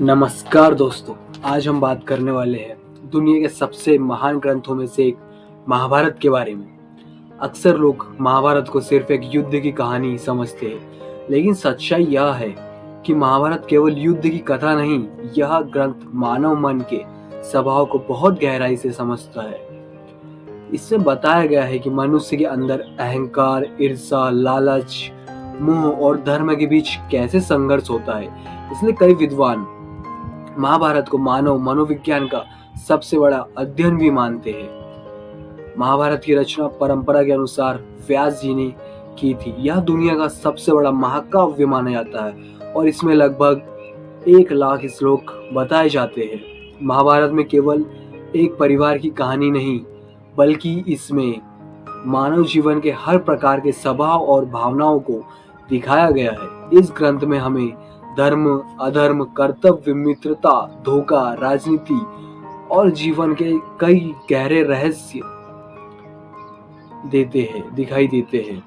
नमस्कार दोस्तों, आज हम बात करने वाले हैं दुनिया के सबसे महान ग्रंथों में से एक महाभारत के बारे में। अक्सर लोग महाभारत को सिर्फ एक युद्ध की कहानी समझते हैं, लेकिन सच्चाई यह है कि महाभारत केवल युद्ध की कथा नहीं, यह ग्रंथ मानव मन के स्वभाव को बहुत गहराई से समझता है। इसमें बताया गया है कि मनुष्य के अंदर अहंकार, ईर्ष्या, लालच, मोह और धर्म के बीच कैसे संघर्ष होता है। इसलिए कई विद्वान महाभारत को मानव मनोविज्ञान का सबसे बड़ा अध्ययन भी मानते हैं। महाभारत की रचना परंपरा के अनुसार व्यास जी ने की थी। यह दुनिया का सबसे बड़ा महाकाव्य माना जाता है और इसमें लगभग 1 लाख श्लोक बताए जाते हैं। महाभारत में केवल एक परिवार की कहानी नहीं, बल्कि इसमें मानव जीवन के हर प्रकार के स्वभाव और भावनाओं को दिखाया गया है। इस ग्रंथ में हमें धर्म, अधर्म, कर्तव्य, मित्रता, धोखा, राजनीति और जीवन के कई गहरे रहस्य दिखाई देते हैं।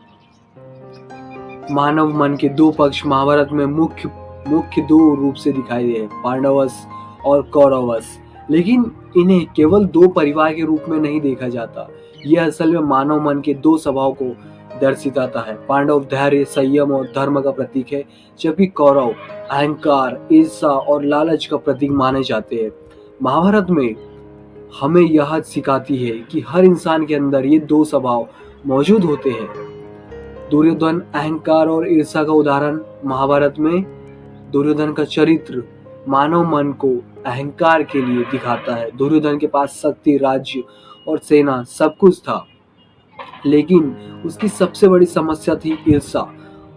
मानव मन के दो पक्ष महाभारत में मुख्य दो रूप से दिखाई दे, पांडवस और कौरवस। लेकिन इन्हें केवल दो परिवार के रूप में नहीं देखा जाता। यह असल में मानव मन के दो स्वभाव को दर्शाता है। पांडव धैर्य, संयम और धर्म का प्रतीक है, जबकि कौरव अहंकार, ईर्ष्या और लालच का प्रतीक माने जाते हैं। महाभारत में हमें यह सिखाती है कि हर इंसान के अंदर ये दो स्वभाव मौजूद होते हैं। दुर्योधन अहंकार और ईर्ष्या का उदाहरण। महाभारत में दुर्योधन का चरित्र मानव मन को अहंकार के लिए दिखाता है। दुर्योधन के पास शक्ति, राज्य और सेना सब कुछ था, लेकिन उसकी सबसे बड़ी समस्या थी ईर्ष्या।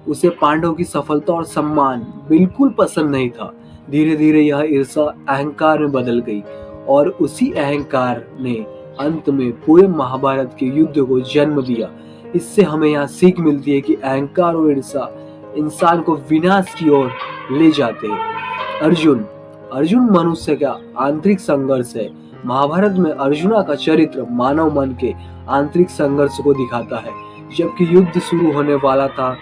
उसे पांडव की सफलता और सम्मान बिल्कुल पसंद नहीं था। धीरे धीरे यह ईर्ष्या अहंकार में बदल गई और उसी अहंकार ने अंत में पूरे महाभारत के युद्ध को जन्म दिया। इससे हमें यह सीख मिलती है कि अहंकार और ईर्ष्या इंसान को विनाश की ओर ले जाते हैं। अर्जुन मनुष्य का आंतरिक संघर्ष है। महाभारत में अर्जुना का चरित्र मानव मन के आंतरिक संघर्ष को दिखाता है। जबकि युद्ध शुरू होने वाला था,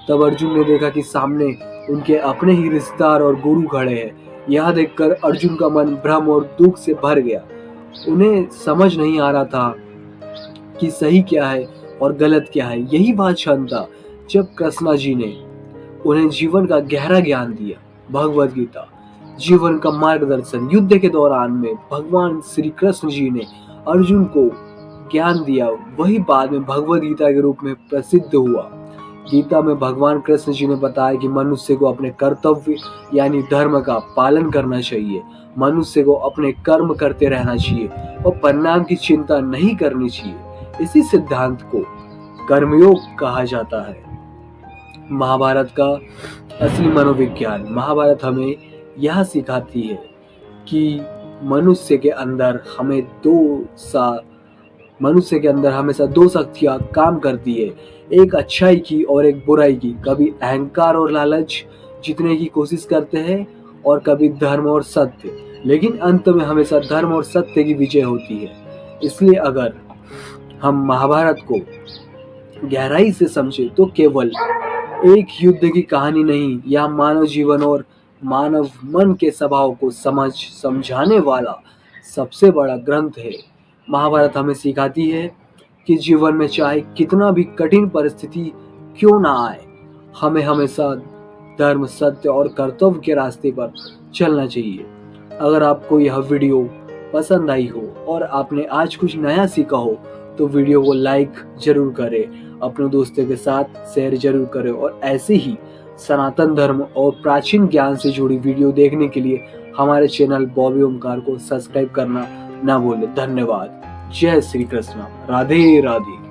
तब अर्जुन ने देखा कि सामने उनके अपने ही रिश्तेदार और गुरु खड़े हैं। यह देखकर अर्जुन का मन भ्रम और दुख से भर गया। उन्हें समझ नहीं आ रहा था कि सही क्या है और गलत क्या है। यही वह क्षण था जब कृष्णा जी ने उन्हें जीवन का गहरा ज्ञान दिया। भगवद गीता जीवन का मार्गदर्शन। युद्ध के दौरान में भगवान श्री कृष्ण जी ने अर्जुन को ज्ञान दिया, वही बाद में भगवद गीता के रूप में प्रसिद्ध हुआ। गीता में भगवान कृष्ण जी ने बताया कि मनुष्य को अपने कर्तव्य यानी धर्म का पालन करना चाहिए। मनुष्य को अपने कर्म करते रहना चाहिए और परिणाम की चिंता नहीं करनी चाहिए। इसी सिद्धांत को कर्मयोग कहा जाता है। महाभारत का असली मनोविज्ञान। महाभारत हमें यह सिखाती है कि मनुष्य के अंदर हमेशा दो शक्तियां काम करती है, एक अच्छाई की और एक बुराई की। कभी अहंकार और लालच जीतने की कोशिश करते हैं और कभी धर्म और सत्य, लेकिन अंत में हमेशा धर्म और सत्य की विजय होती है। इसलिए अगर हम महाभारत को गहराई से समझे तो केवल एक युद्ध की कहानी नहीं, यह मानव जीवन और मानव मन के स्वभाव को समझाने वाला सबसे बड़ा ग्रंथ है। महाभारत हमें सिखाती है कि जीवन में चाहे कितना भी कठिन परिस्थिति क्यों ना आए, हमें हमेशा धर्म, सत्य और कर्तव्य के रास्ते पर चलना चाहिए। अगर आपको यह वीडियो पसंद आई हो और आपने आज कुछ नया सीखा हो तो वीडियो को लाइक जरूर करें, अपने दोस्तों के साथ शेयर जरूर करें और ऐसे ही सनातन धर्म और प्राचीन ज्ञान से जुड़ी वीडियो देखने के लिए हमारे चैनल बॉबी ओमकार को सब्सक्राइब करना ना भूलें। धन्यवाद। जय श्री कृष्ण। राधे राधे।